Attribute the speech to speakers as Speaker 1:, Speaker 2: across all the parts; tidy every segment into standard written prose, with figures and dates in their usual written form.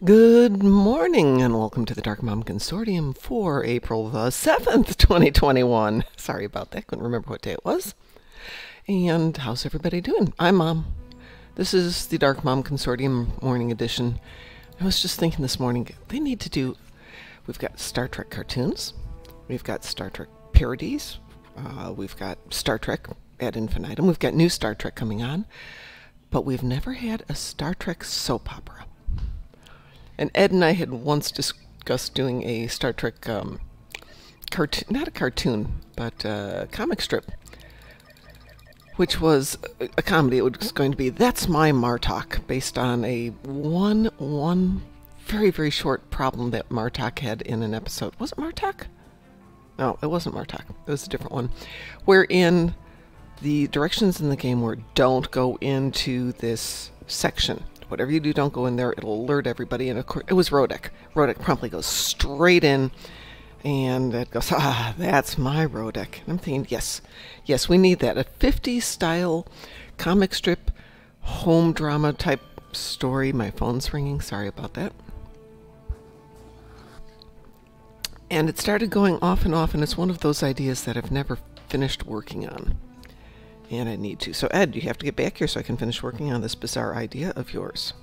Speaker 1: Good morning and welcome to the Darkmom Consortium for April the 7th, 2021. Sorry about that, couldn't remember what day it was. And how's everybody doing? I'm Mom. This is the Darkmom Consortium Morning Edition. I was just thinking this morning, they need to do, we've got Star Trek cartoons, we've got Star Trek parodies, we've got Star Trek ad infinitum, we've got new Star Trek coming on, but we've never had a Star Trek soap opera. And Ed and I had once discussed doing a Star Trek cartoon, not a cartoon, but a comic strip, which was a comedy. It was going to be That's My Martok, based on a one very, very short problem that Martok had in an episode. Was it Martok? No, it wasn't Martok. It was a different one. Wherein the directions in the game were don't go into this section. Whatever you do, don't go in there. It'll alert everybody. And of course, it was Rodek. Rodek promptly goes straight in, and it goes, that's my Rodek. And I'm thinking, yes, we need that. A 50s style comic strip, home drama type story. My phone's ringing. Sorry about that. And it started going off, and it's one of those ideas that I've never finished working on. And I need to. So Ed, you have to get back here so I can finish working on this bizarre idea of yours.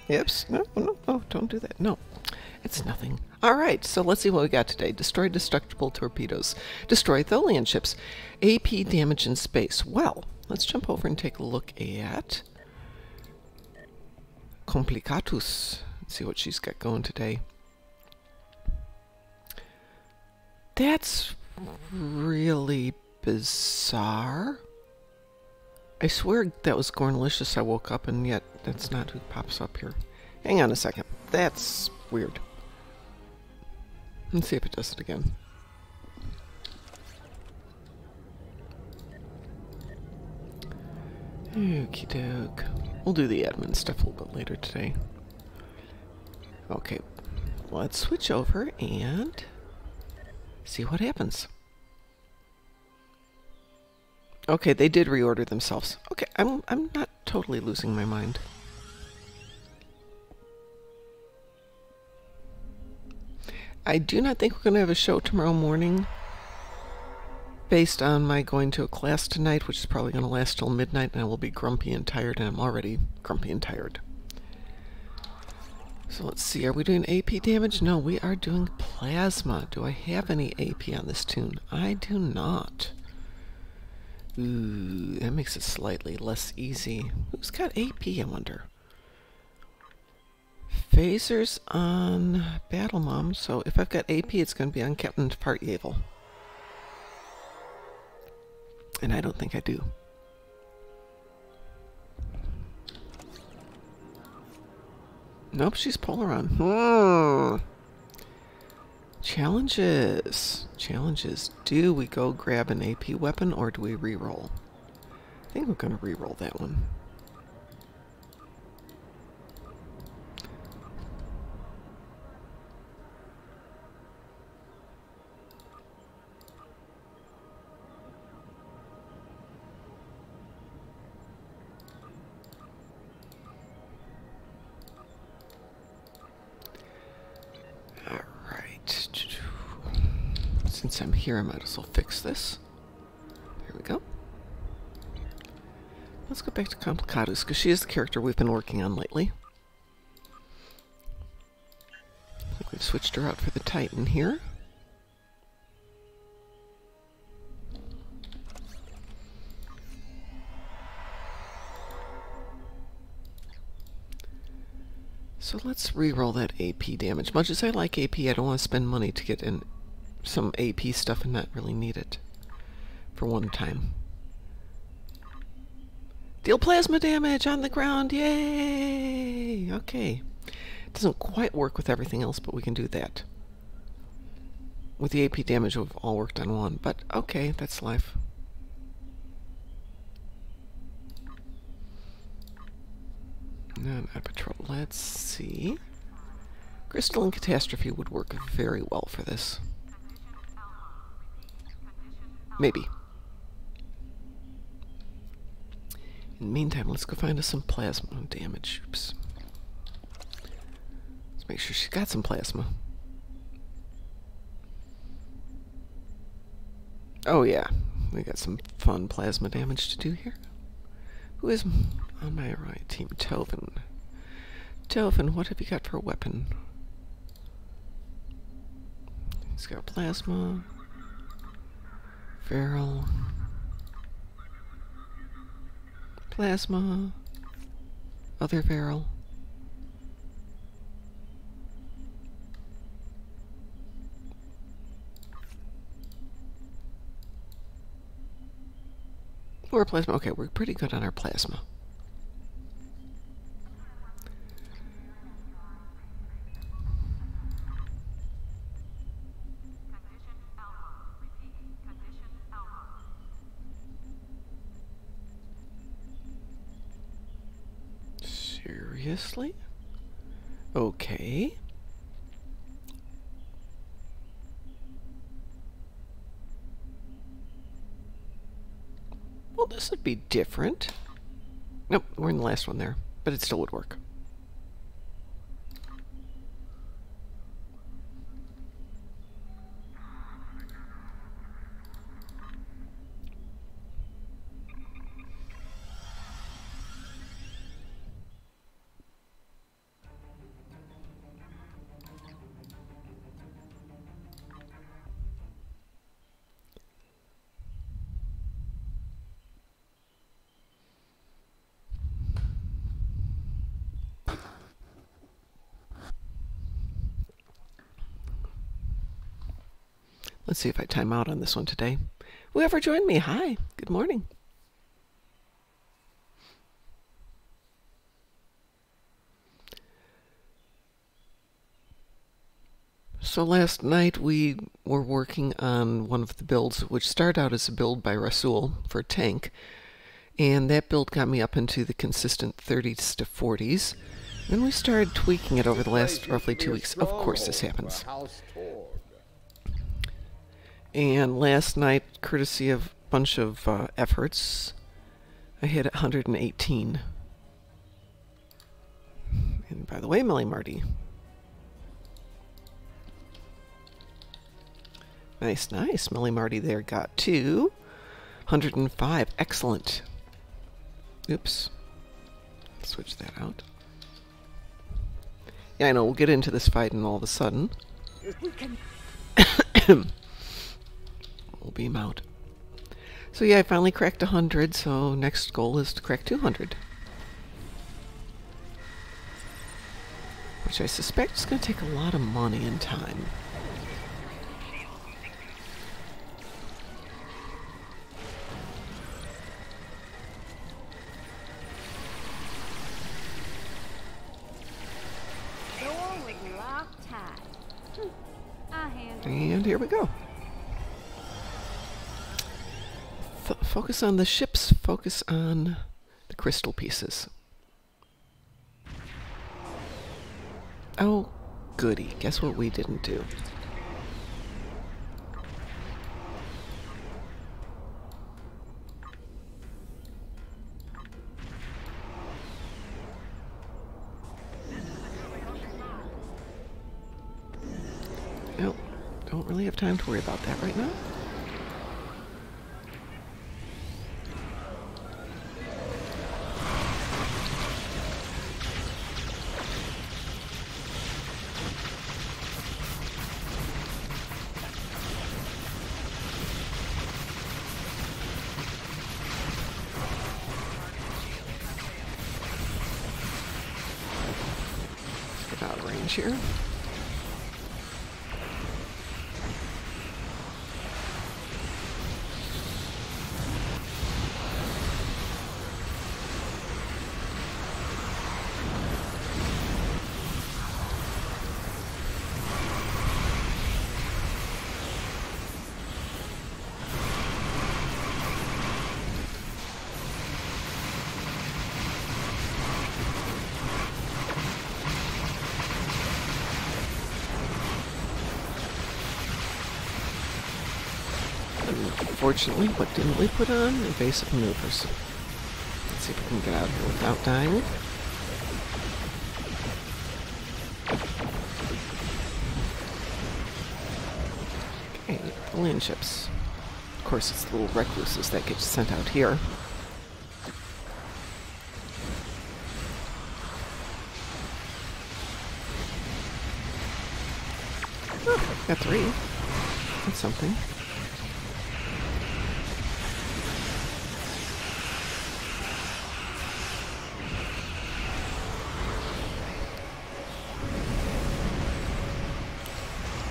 Speaker 1: Yips. No, don't do that. No, it's nothing. All right, so let's see what we got today. Destroy destructible torpedoes. Destroy Tholian ships. AP damage in space. Well, let's jump over and take a look at Complicatus. Let's see what she's got going today. That's really bizarre. I swear that was Gornalicious. I woke up and yet that's not who pops up here. Hang on a second. That's weird. Let's see if it does it again. Okie doke. We'll do the admin stuff a little bit later today. Okay, let's switch over and see what happens. Okay, they did reorder themselves. Okay, I'm not totally losing my mind. I do not think we're going to have a show tomorrow morning based on my going to a class tonight, which is probably going to last till midnight, and I will be grumpy and tired, and I'm already grumpy and tired. So let's see, are we doing AP damage? No, we are doing plasma. Do I have any AP on this tune? I do not. Ooh, that makes it slightly less easy. Who's got AP, I wonder? Phasers on Battlemom, so if I've got AP, it's going to be on Captain Partyavel. And I don't think I do. Nope, she's polar on. Challenges. Do we go grab an AP weapon or do we re-roll? I think we're going to re-roll that one. Since I'm here, I might as well fix this. There we go. Let's go back to Complicatus, because she is the character we've been working on lately. I think we've switched her out for the Titan here. So let's re-roll that AP damage. Much as I like AP, I don't want to spend money to get in some AP stuff and not really need it for one time. Deal plasma damage on the ground, yay! Okay. It doesn't quite work with everything else, but we can do that. With the AP damage, we've all worked on one, but okay, that's life. No, not patrol. Let's see. Crystalline Catastrophe would work very well for this. Maybe. In the meantime, let's go find us some plasma damage. Oops. Make sure she's got some plasma. Oh yeah, we got some fun plasma damage to do here. Who is on my right team? Tovin. Tovin, what have you got for a weapon? He's got plasma. Feral. Plasma. Other feral. More plasma. Okay, we're pretty good on our plasma. Seriously? Okay. Well, this would be different. Nope, we're in the last one there, but it still would work. Let's see if I time out on this one today. Whoever joined me, hi, good morning. So last night we were working on one of the builds, which started out as a build by Rasul for a tank, and that build got me up into the consistent 30s to 40s. Then we started tweaking it over the last roughly 2 weeks. Of course this happens. And last night, courtesy of a bunch of efforts, I hit 118. And by the way, Millie Marty. Nice, nice. Millie Marty there got to 105. Excellent. Oops. Switch that out. Yeah, I know. We'll get into this fight and all of a sudden we'll beam out. So yeah, I finally cracked 100, so next goal is to crack 200. Which I suspect is going to take a lot of money and time. And here we go. Focus on the ships, focus on the crystal pieces. Oh, goody. Guess what we didn't do? Nope. Don't really have time to worry about that right now. Get out of range here. Unfortunately, what didn't we put on? Evasive maneuvers. Let's see if we can get out here without dying. Okay, alien ships. Of course, it's the little recluses that get sent out here. Oh, got 3. That's something.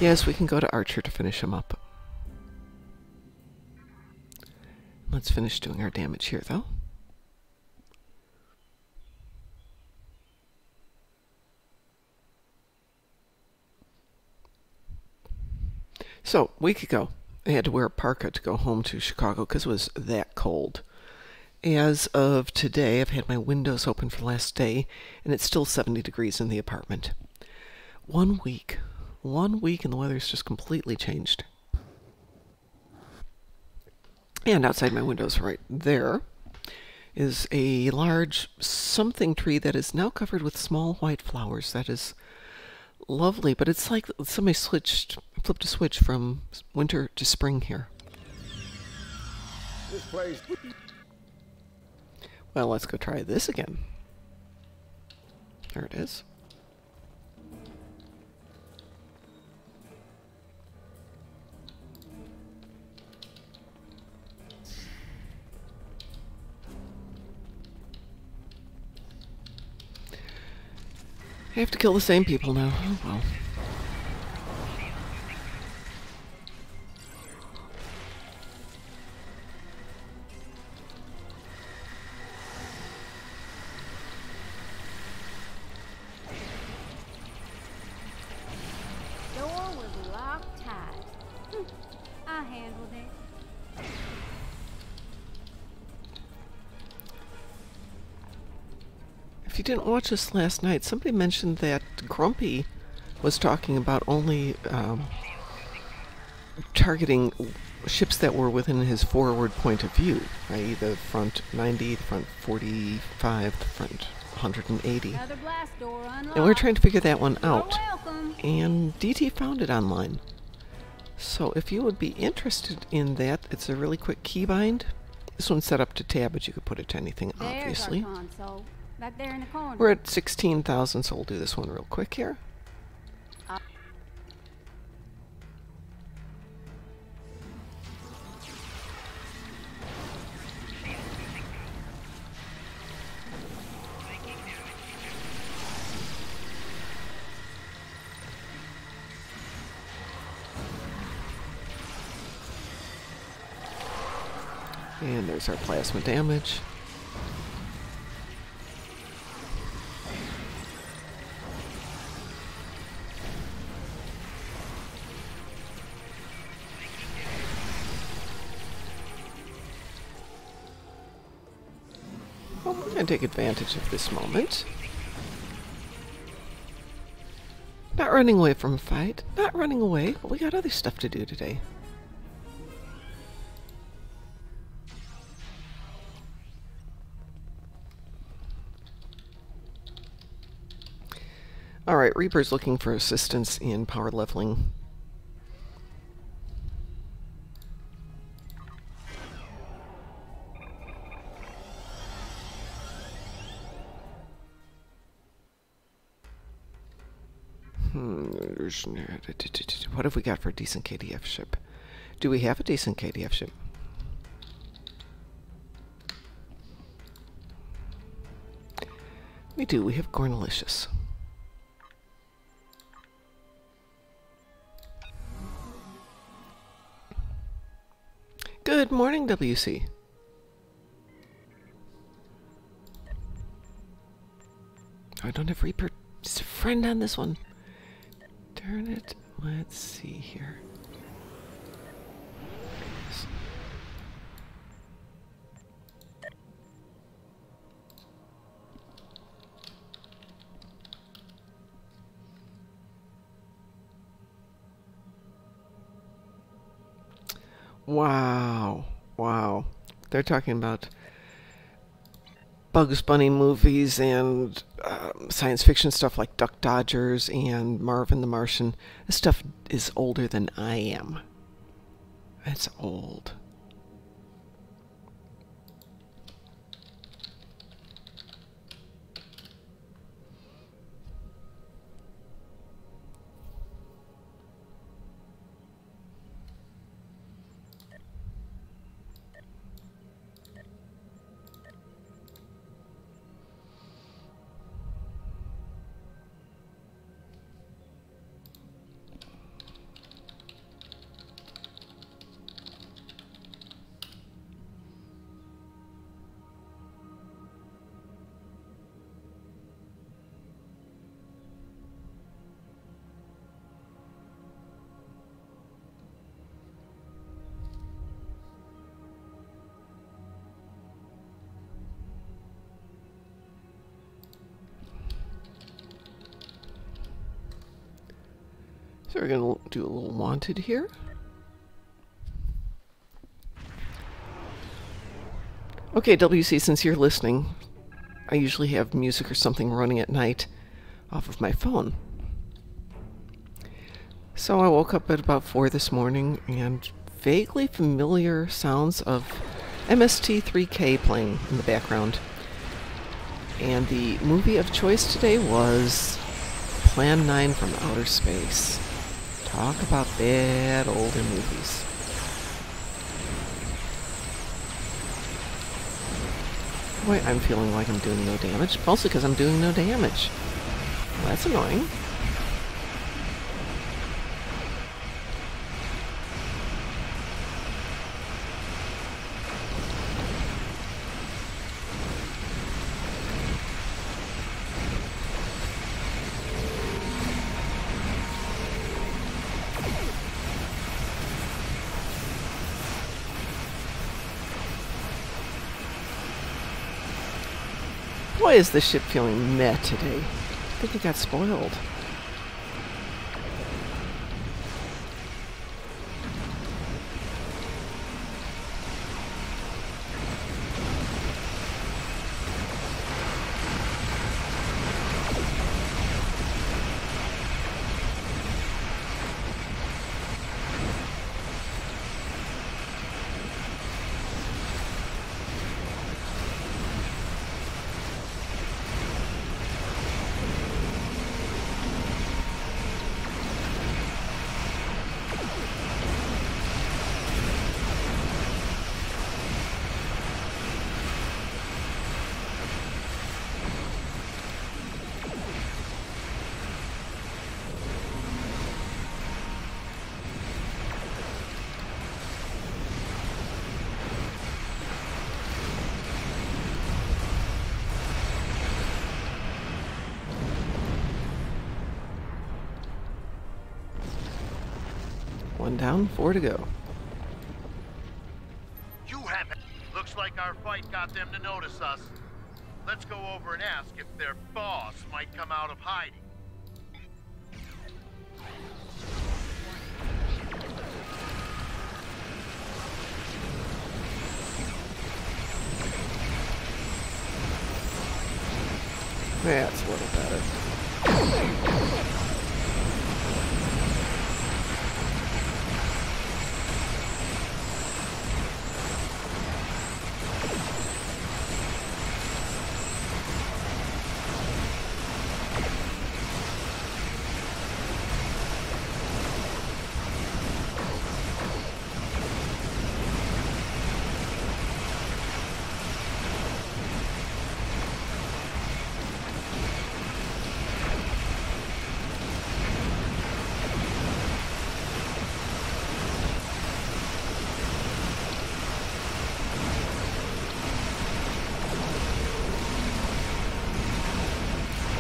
Speaker 1: Yes, we can go to Archer to finish him up. Let's finish doing our damage here, though. So, a week ago, I had to wear a parka to go home to Chicago because it was that cold. As of today, I've had my windows open for the last day, and it's still 70 degrees in the apartment. 1 week. 1 week and the weather's just completely changed. And outside my windows right there is a large something tree that is now covered with small white flowers. That is lovely, but it's like somebody flipped a switch from winter to spring here.
Speaker 2: This place.
Speaker 1: Well, let's go try this again. There it is. I have to kill the same people now. Oh, well.
Speaker 3: Door was locked tight. I handled it.
Speaker 1: If you didn't watch this last night, somebody mentioned that Grumpy was talking about only targeting ships that were within his forward point of view, i.e. the front 90, the front 45, the front 180.
Speaker 3: Another blast door unlocked.
Speaker 1: And we're trying to figure that one out.
Speaker 3: You're welcome.
Speaker 1: And DT found it online. So if you would be interested in that, it's a really quick keybind. This one's set up to tab, but you could put it to anything, obviously.
Speaker 3: There's our console. Back there in the corner.
Speaker 1: We're at 16,000, so we'll do this one real quick here. And there's our plasma damage. Well, we're going to take advantage of this moment. Not running away from a fight. Not running away, but we got other stuff to do today. Alright, Reaper's looking for assistance in power leveling. What have we got for a decent KDF ship? Do we have a decent KDF ship? We do. We have Gornalicious. Good morning, WC. Oh, I don't have Reaper. Just a friend on this one. Darn it. Let's see here. Wow. Wow. They're talking about Bugs Bunny movies and science fiction stuff like Duck Dodgers and Marvin the Martian. This stuff is older than I am. It's old. So we're going to do a little wanted here. Okay, WC, since you're listening, I usually have music or something running at night off of my phone. So I woke up at about 4 this morning and vaguely familiar sounds of MST3K playing in the background. And the movie of choice today was Plan 9 from Outer Space. Talk about bad older movies. Boy, I'm feeling like I'm doing no damage, mostly because I'm doing no damage. Well, that's annoying. Boy, is this ship feeling meh today. I think it got spoiled. One down, 4 to go.
Speaker 2: You have it. Looks like our fight got them to notice us. Let's go over and ask if their boss might come out of hiding.
Speaker 1: That's a little better.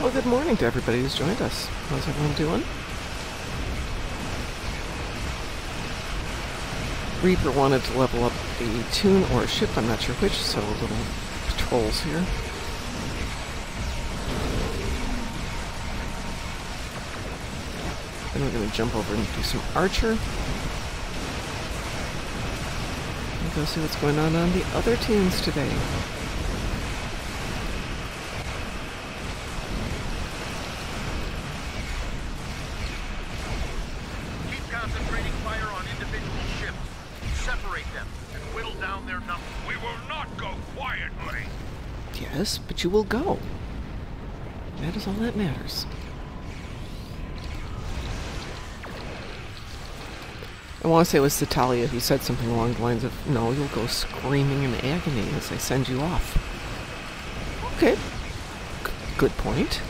Speaker 1: Well, good morning to everybody who's joined us. How's everyone doing? Reaper wanted to level up a tune or a ship, I'm not sure which, so little patrols here. Then we're going to jump over and do some archer. And go see what's going on the other tunes today.
Speaker 2: Separate them and whittle down their numbers. We will not go quietly.
Speaker 1: Yes, but you will go. That is all that matters. I want to say it was Natalia who said something along the lines of, no, you'll go screaming in agony as I send you off. Okay. Good point.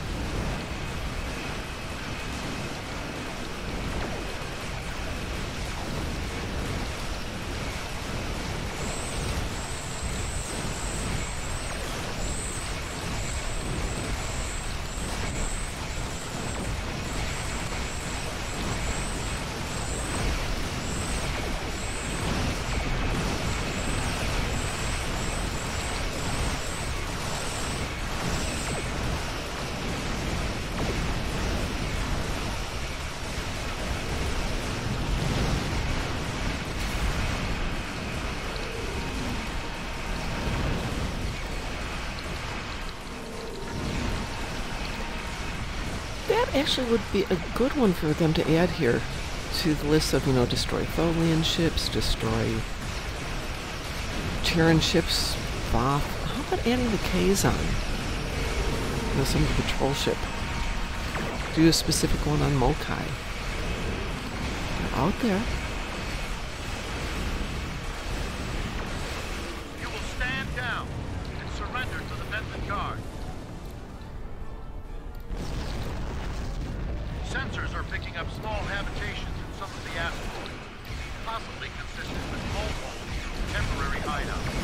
Speaker 1: That actually would be a good one for them to add here to the list of, destroy Tholian ships, destroy Terran ships, Voth. How about adding the Kazon? Some of the patrol ship. Do a specific one on Mokai. They're out there.
Speaker 2: You will stand down and surrender to the Benton Guard. Sensors are picking up small habitations in some of the asteroids, possibly consistent with mole holes or temporary hideouts.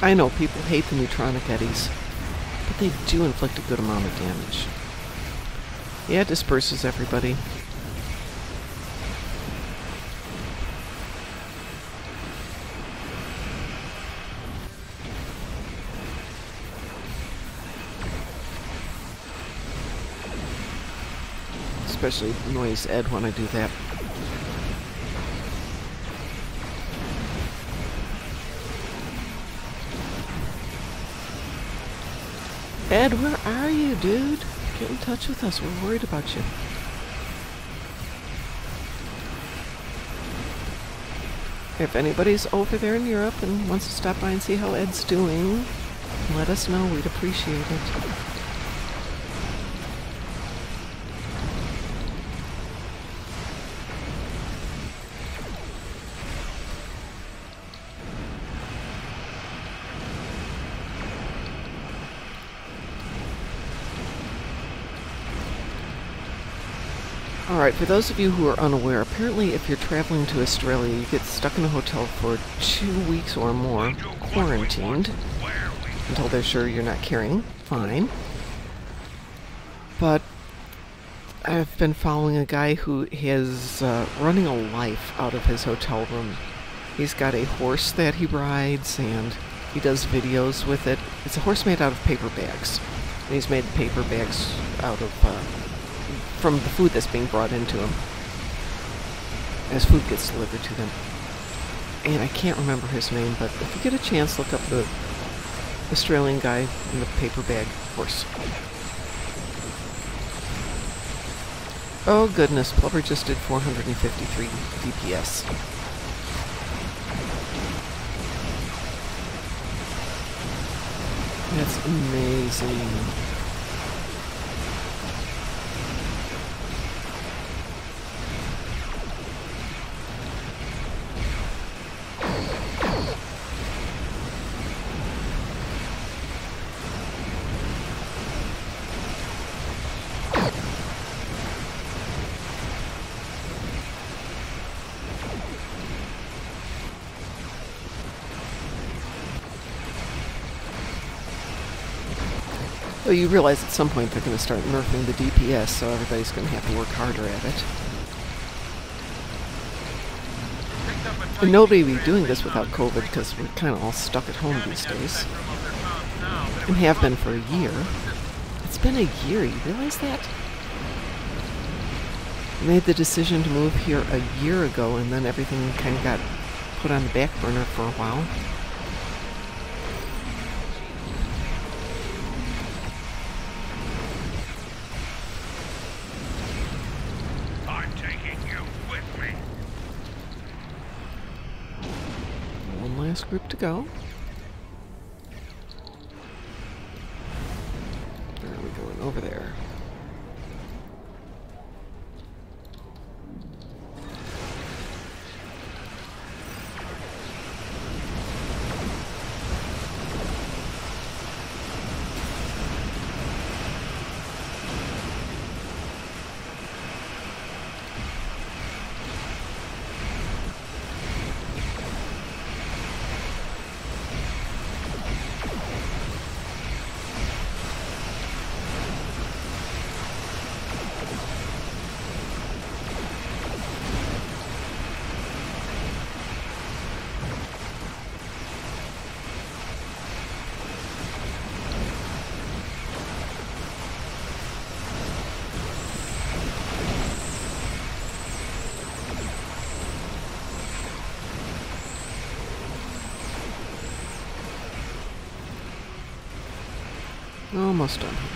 Speaker 1: I know people hate the neutronic eddies, but they do inflict a good amount of damage. Yeah, it disperses everybody. Especially annoys Ed when I do that. Ed, where are you, dude? Get in touch with us. We're worried about you. If anybody's over there in Europe and wants to stop by and see how Ed's doing, let us know. We'd appreciate it. Alright, for those of you who are unaware, apparently if you're traveling to Australia, you get stuck in a hotel for 2 weeks or more, quarantined, until they're sure you're not carrying. Fine. But I've been following a guy who is running a life out of his hotel room. He's got a horse that he rides, and he does videos with it. It's a horse made out of paper bags. And he's made paper bags out of from the food that's being brought into them as food gets delivered to them. And I can't remember his name, but if you get a chance, look up the Australian guy in the paper bag horse. Oh goodness, Blubber just did 453 DPS. That's amazing. Though you realize at some point they're going to start nerfing the DPS, so everybody's going to have to work harder at it. And nobody would be doing this without COVID, because we're kind of all stuck at home these days. And have been for a year. It's been a year, you realize that? I made the decision to move here a year ago, and then everything kind of got put on the back burner for a while. One last group to go. Where are we going? Over there. Almost done here.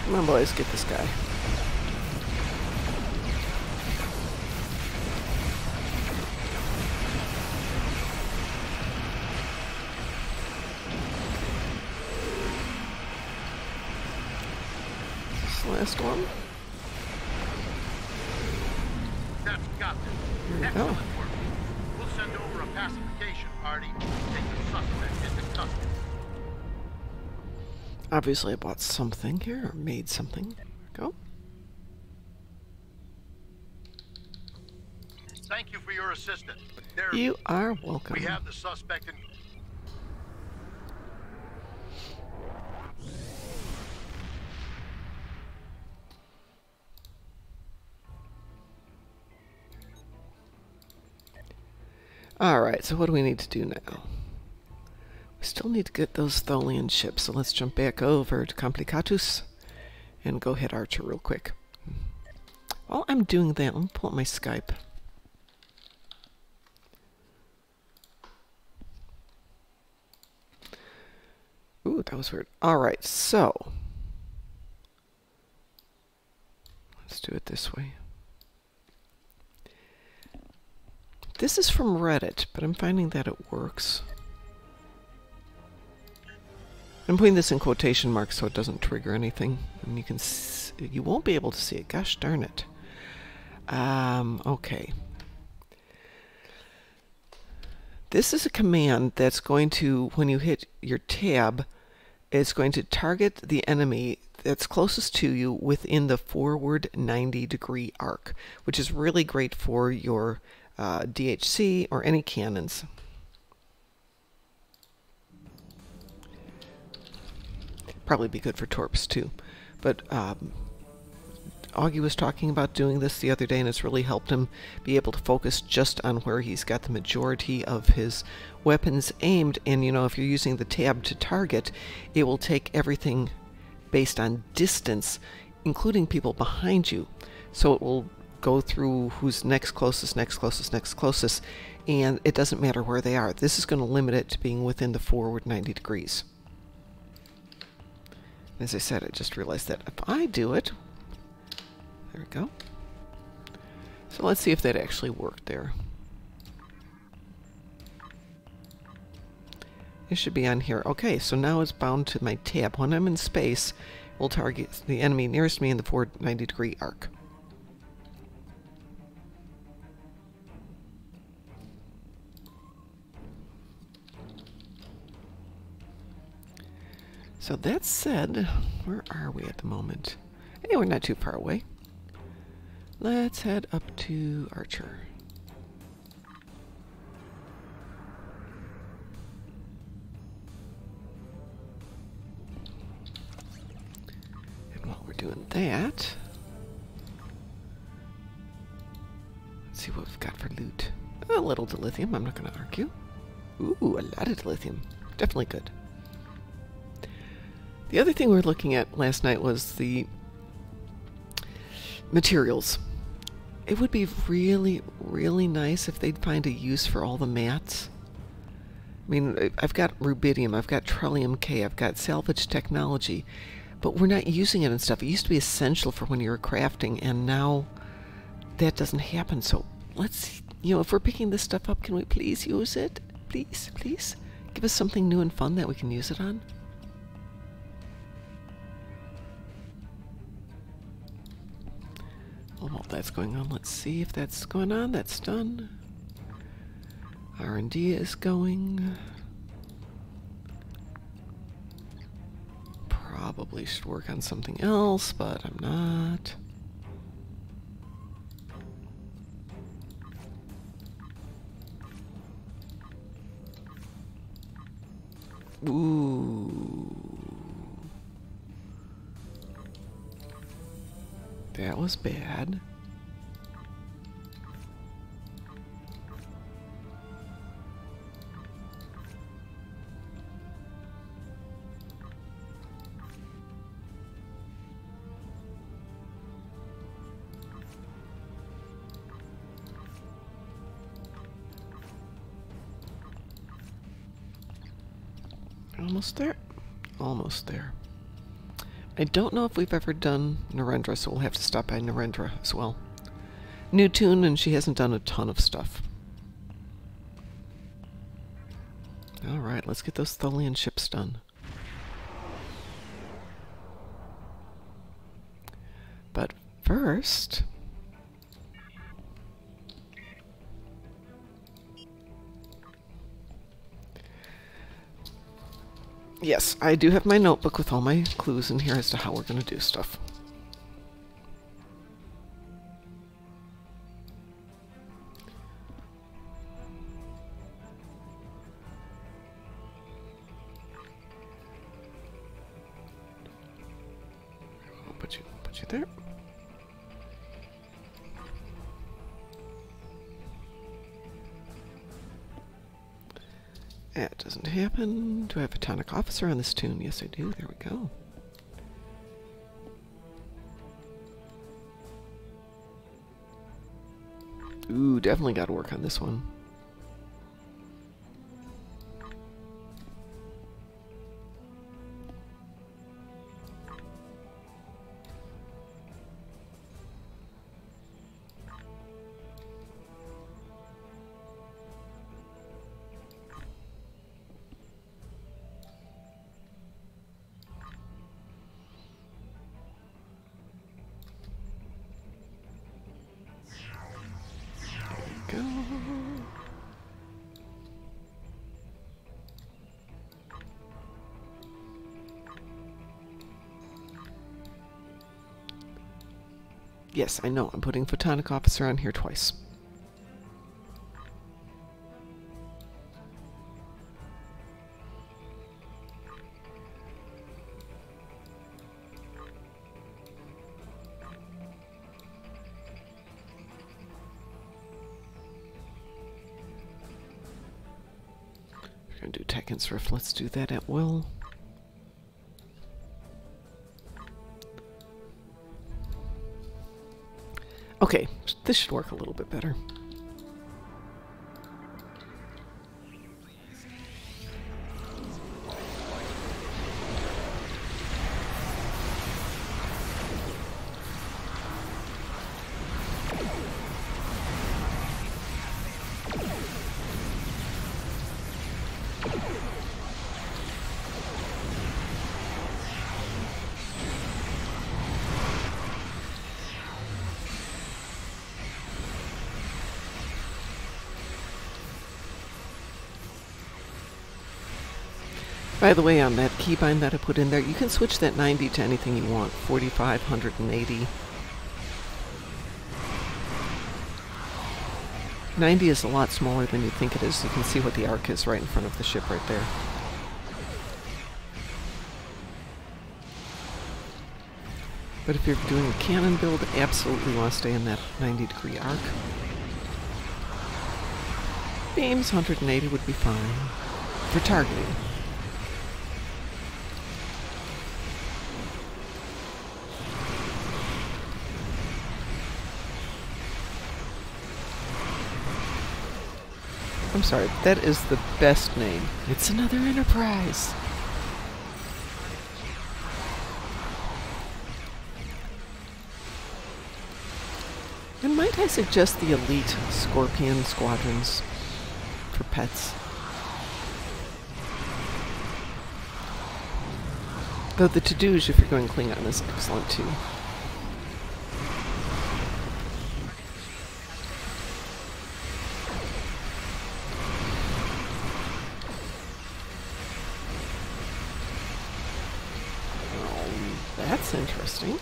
Speaker 1: Come on, boys, get this guy. This last one.
Speaker 2: That's got them.
Speaker 1: There we
Speaker 2: Excellent
Speaker 1: go.
Speaker 2: work. We'll send over a pacification party and take the suspect into custody.
Speaker 1: Obviously, I bought something here, or made something. There we go.
Speaker 2: Thank you for your assistance. There,
Speaker 1: You are welcome.
Speaker 2: we have the suspect in.
Speaker 1: Alright, so what do we need to do now? We still need to get those Tholian ships, so let's jump back over to Complicatus and go hit Archer real quick. While I'm doing that, let me pull up my Skype. Ooh, that was weird. Alright, so let's do it this way. This is from Reddit, but I'm finding that it works. I'm putting this in quotation marks so it doesn't trigger anything. And you can you won't be able to see it. Gosh darn it. Okay. This is a command that's going to, when you hit your tab, it's going to target the enemy that's closest to you within the forward 90-degree arc, which is really great for your DHC or any cannons. Probably be good for torps too. But Augie was talking about doing this the other day, and it's really helped him be able to focus just on where he's got the majority of his weapons aimed. And you know, if you're using the tab to target, it will take everything based on distance, including people behind you. So it will go through who's next closest, next closest, next closest, and it doesn't matter where they are. This is going to limit it to being within the forward 90 degrees. As I said, I just realized that if I do it, there we go. So let's see if that actually worked there. It should be on here. Okay, so now it's bound to my tab. When I'm in space, we'll target the enemy nearest me in the forward 90-degree arc. So that said, where are we at the moment? Hey, we're not too far away. Let's head up to Archer. And while we're doing that, let's see what we've got for loot. A little dilithium, I'm not going to argue. Ooh, a lot of dilithium. Definitely good. The other thing we were looking at last night was the materials. It would be really, really nice if they'd find a use for all the mats. I mean, I've got rubidium, I've got Trellium K, I've got salvage technology, but we're not using it and stuff. It used to be essential for when you were crafting, and now that doesn't happen. So let's, you know, if we're picking this stuff up, can we please use it? Please, please. Give us something new and fun that we can use it on. Well, while that's going on, let's see if that's going on. That's done. R&D is going. Probably should work on something else, but I'm not. Ooh. That was bad. Almost there. Almost there. I don't know if we've ever done Narendra, so we'll have to stop by Narendra as well. New tune, and she hasn't done a ton of stuff. Alright, let's get those Tholian ships done. But first... yes, I do have my notebook with all my clues in here as to how we're going to do stuff. I'll put you there. That doesn't happen. Do I have a tonic officer on this tune? Yes, I do. There we go. Ooh, definitely got to work on this one. Go. Yes, I know. I'm putting Photonic Officer on here twice. We're going to do Tech and Swift. Let's do that at will. Okay, this should work a little bit better. By the way, on that keybind that I put in there, you can switch that 90 to anything you want. 45, 180. 90 is a lot smaller than you think it is. You can see what the arc is right in front of the ship right there. But if you're doing a cannon build, absolutely want to stay in that 90-degree arc. Beams, 180 would be fine for targeting. I'm sorry, that is the best name. It's another Enterprise. And might I suggest the elite Scorpion squadrons for pets? Though the to-dos, if you're going Klingon, is excellent too. That's interesting.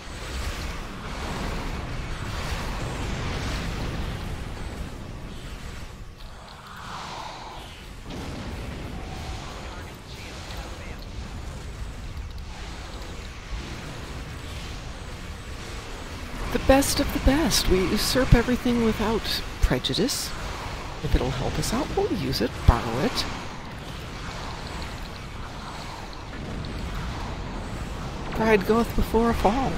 Speaker 1: The best of the best. We usurp everything without prejudice. If it'll help us out, we'll use it, borrow it. Pride goeth before a fall.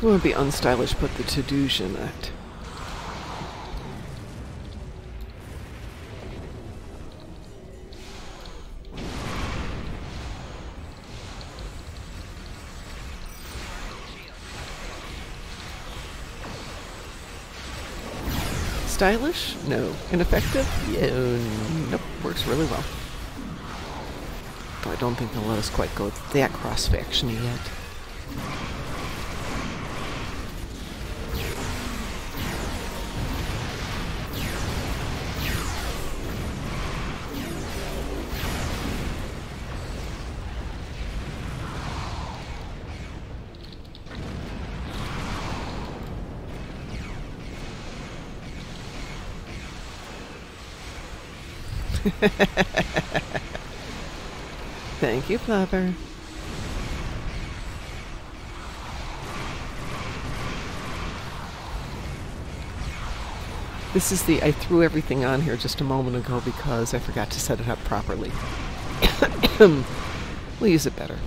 Speaker 1: It would be unstylish, put the to-dos in that. Stylish? No. Ineffective? Yeah, nope. Works really well. Though I don't think they'll let us quite go that cross-faction yet. Thank you, Flubber. This is I threw everything on here just a moment ago because I forgot to set it up properly. We'll use it better.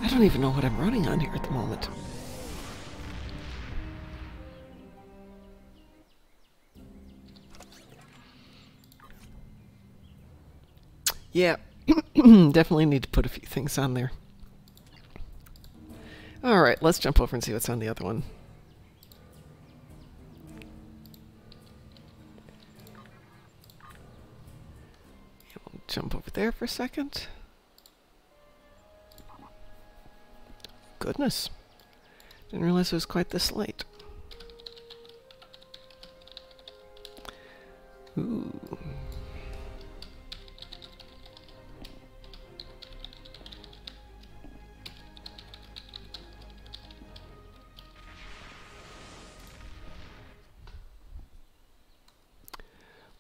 Speaker 1: I don't even know what I'm running on here at the moment. Yeah, definitely need to put a few things on there. Alright, let's jump over and see what's on the other one. We'll jump over there for a second. Goodness. Didn't realize it was quite this late. Ooh.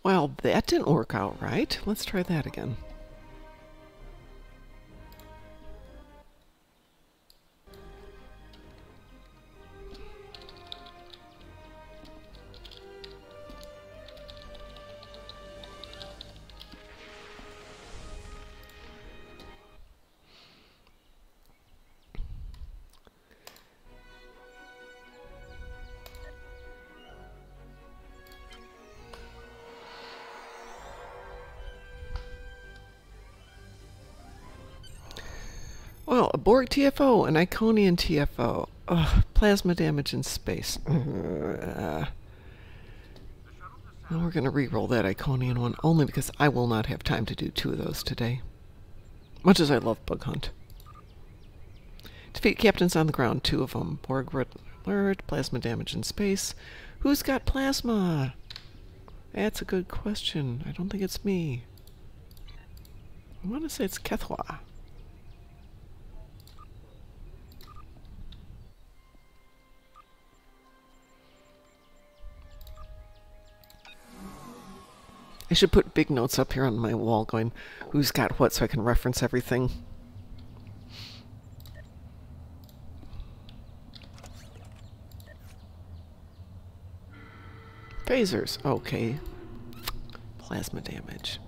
Speaker 1: Well, that didn't work out right. Let's try that again. Well, a Borg TFO, an Iconian TFO. Ugh, plasma damage in space. Now we're going to re-roll that Iconian one, only because I will not have time to do 2 of those today. Much as I love Bug Hunt. Defeat captains on the ground, 2 of them. Borg alert, plasma damage in space. Who's got plasma? That's a good question. I don't think it's me. I want to say it's Kethwa. I should put big notes up here on my wall going, who's got what, so I can reference everything. Phasers, okay. Plasma damage.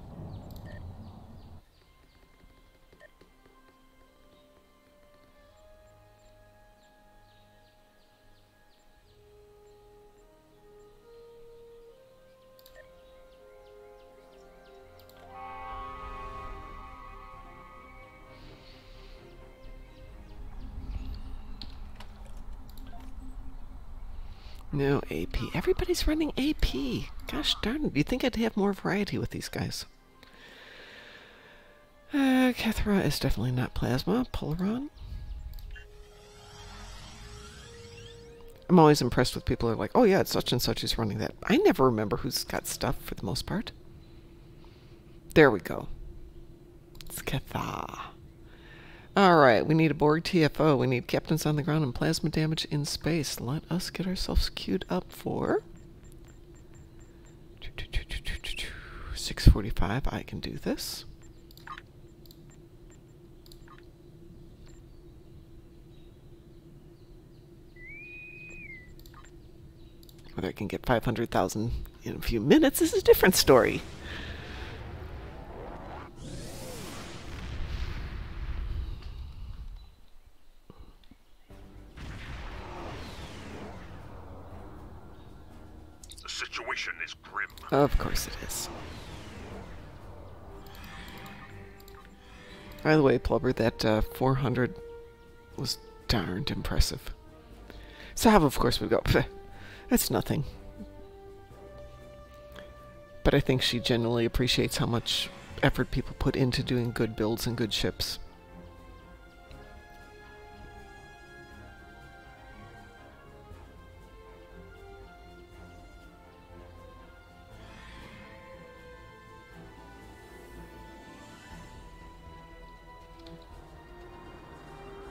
Speaker 1: No AP. Everybody's running AP. Gosh darn it. You'd think I'd have more variety with these guys. Kethra is definitely not plasma. Polaron. I'm always impressed with people who are like, oh yeah, it's such and such who's running that. I never remember who's got stuff for the most part. There we go. It's Kethra. Alright, we need a Borg TFO. We need captains on the ground and plasma damage in space. Let us get ourselves queued up for 6:45. I can do this. Whether I can get 500,000 in a few minutes is a different story.
Speaker 2: Situation is grim.
Speaker 1: Of course it is. By the way, Plubber, that 400 was darned impressive. Sav, of course, would go, that's nothing. But I think she genuinely appreciates how much effort people put into doing good builds and good ships.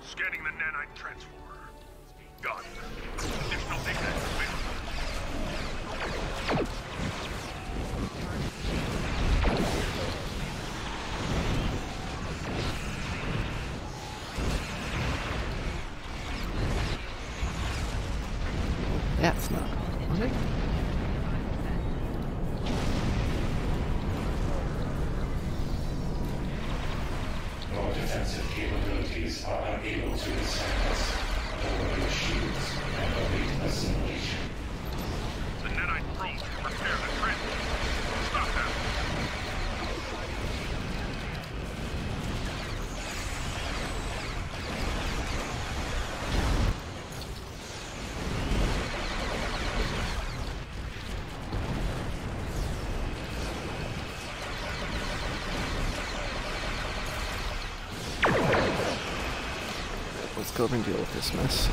Speaker 2: Scanning the nanite transformer. Done. Additional data available.
Speaker 1: That's not right.
Speaker 4: Our defensive capabilities are unable to withstand us. Lower your shields and await assimilation.
Speaker 2: The nanite probe can repair the transformer. Stop them.
Speaker 1: Let's go over and deal with this mess.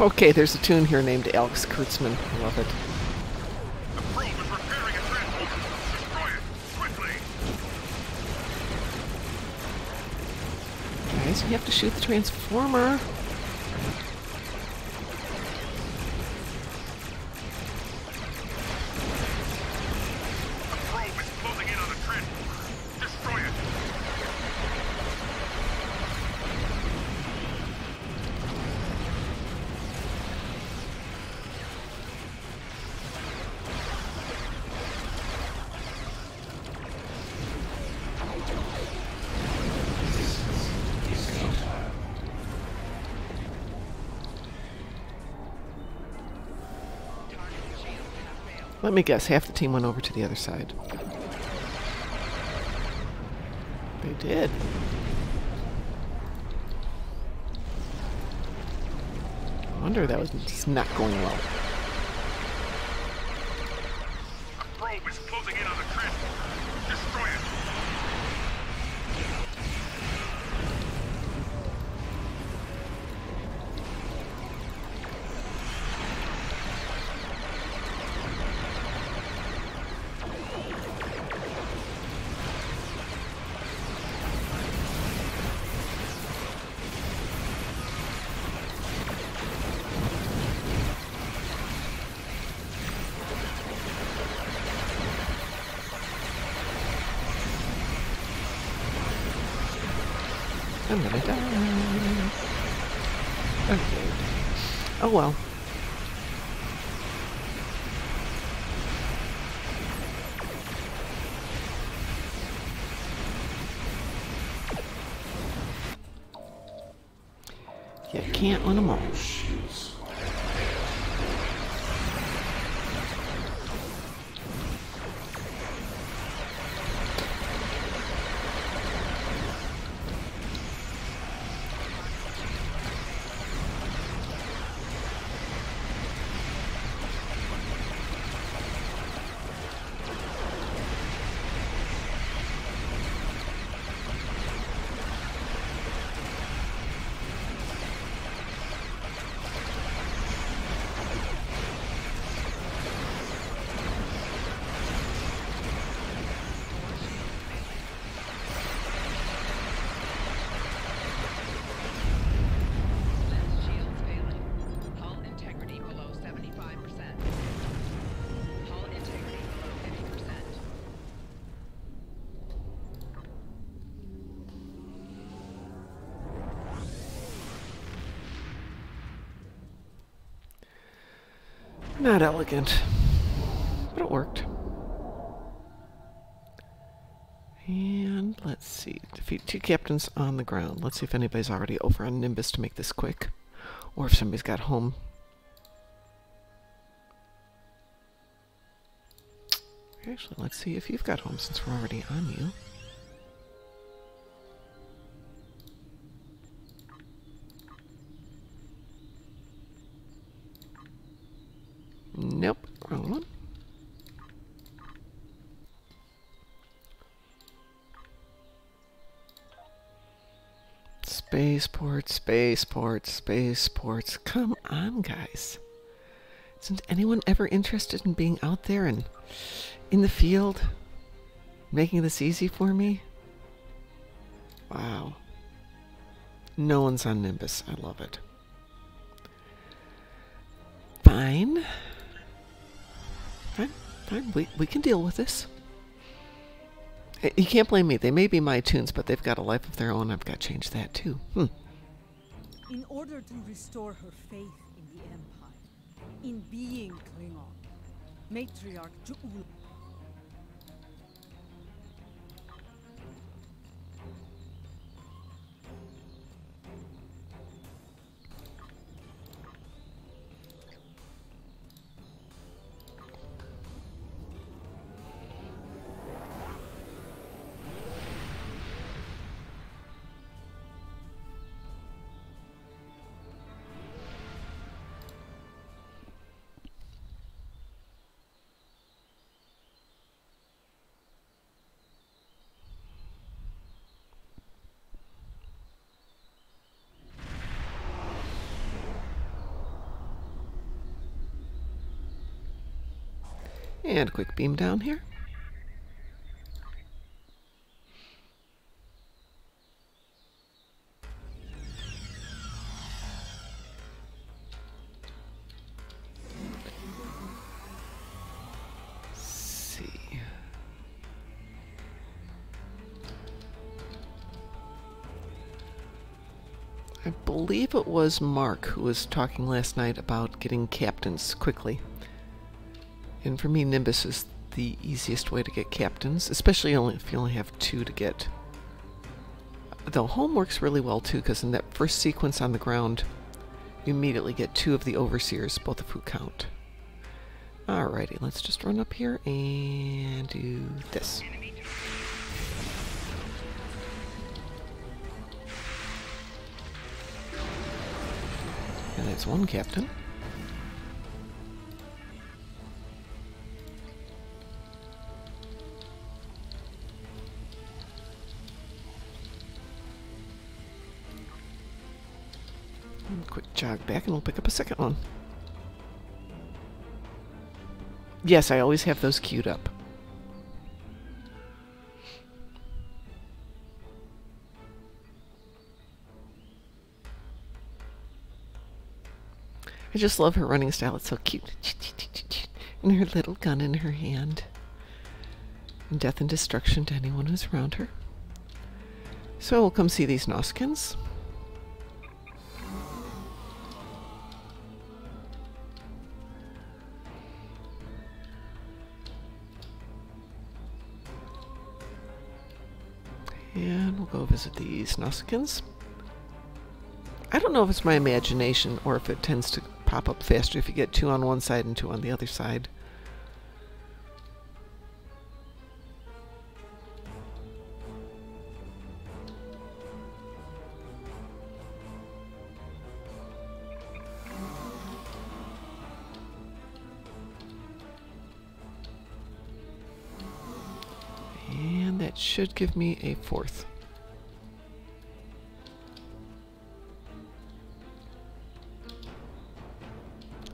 Speaker 1: Okay, there's a tune here named Alex Kurtzman. I love it.
Speaker 2: The probe is repairing a transporter. Destroy it, quickly!
Speaker 1: Guys, you have to shoot the transformer.
Speaker 2: The probe is closing in on the transporter. Destroy it!
Speaker 4: Resistance is futile.
Speaker 1: Let me guess, half the team went over to the other side. They did. I wonder that was just not going well.
Speaker 2: The probe is closing in on the transporter. Destroy it!
Speaker 1: I'm gonna die. Okay. Oh well. You can't win them all.
Speaker 4: Shields.
Speaker 5: Shields failing. Hull integrity below 75%. Hull integrity below 50%.
Speaker 1: Not elegant, but it worked. And let's see. Defeat 2 captains on the ground. Let's see if anybody's already over on Nimbus to make this quick. Or if somebody's got home. Actually, let's see if you've got home since we're already on you. Nope, wrong one. Spaceports, spaceports, spaceports. Come on, guys. Isn't anyone ever interested in being out there and in the field? Making this easy for me? Wow. No one's on Nimbus. I love it. Fine. Fine. We can deal with this. You can't blame me. They may be my tunes, but they've got a life of their own. I've got to change that too.
Speaker 6: In order to restore her faith in the Empire, in being Klingon, Matriarch Ju'ul
Speaker 1: And a quick beam down here. I believe it was Mark who was talking last night about getting captains quickly. And for me, Nimbus is the easiest way to get captains, especially if you only have 2 to get. Though home works really well too, because in that first sequence on the ground, you immediately get 2 of the overseers, both of who count. Alrighty, let's just run up here and do this. And that's 1 captain. And quick jog back and we'll pick up a second one. Yes, I always have those queued up. I just love her running style. It's so cute. And her little gun in her hand. And death and destruction to anyone who's around her. So we'll come see these Noskins. And we'll go visit these Noskins. I don't know if it's my imagination or if it tends to pop up faster if you get 2 on one side and 2 on the other side. And that should give me a 4th.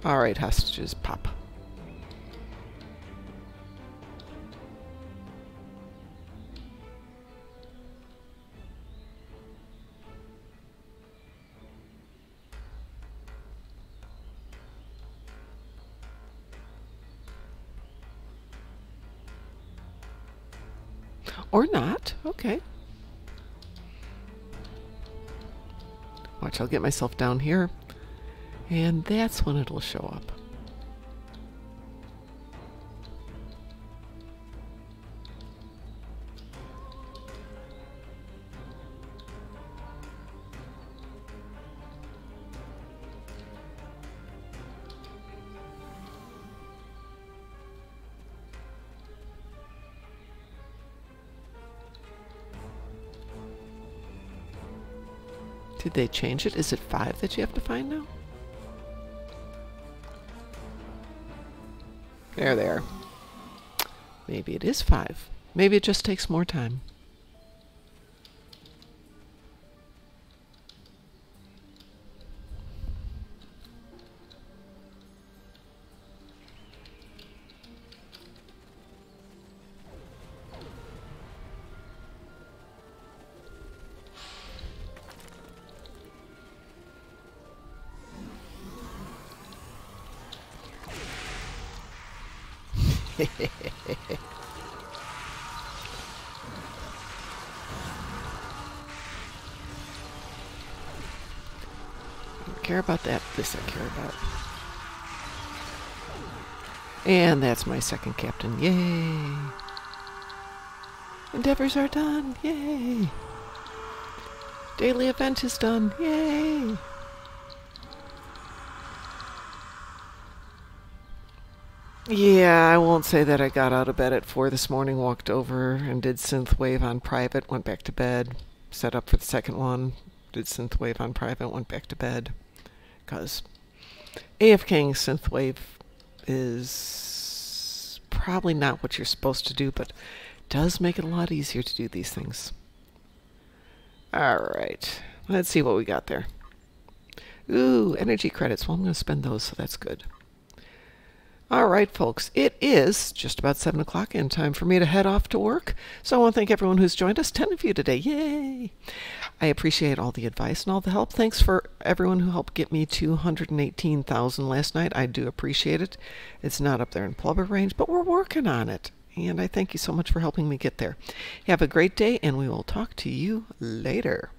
Speaker 1: Alright, hostages, pop. Or not. Okay. Watch, I'll get myself down here. And that's when it'll show up. Did they change it? Is it 5 that you have to find now? There they are. Maybe it is 5. Maybe it just takes more time. Don't care about that. This I care about. And that's my 2nd captain. Yay! Endeavors are done. Yay! Daily event is done. Yay! Yeah, I won't say that I got out of bed at 4 this morning, walked over and did synthwave on private, went back to bed, set up for the second one, did synthwave on private, went back to bed. Because AFKing synthwave is probably not what you're supposed to do, but does make it a lot easier to do these things. Alright, let's see what we got there. Ooh, energy credits. Well, I'm going to spend those, so that's good. All right, folks, it is just about 7 o'clock and time for me to head off to work. So I want to thank everyone who's joined us, 10 of you today. Yay! I appreciate all the advice and all the help. Thanks for everyone who helped get me to 118,000 last night. I do appreciate it. It's not up there in Plubber range, but we're working on it. And I thank you so much for helping me get there. Have a great day, and we will talk to you later.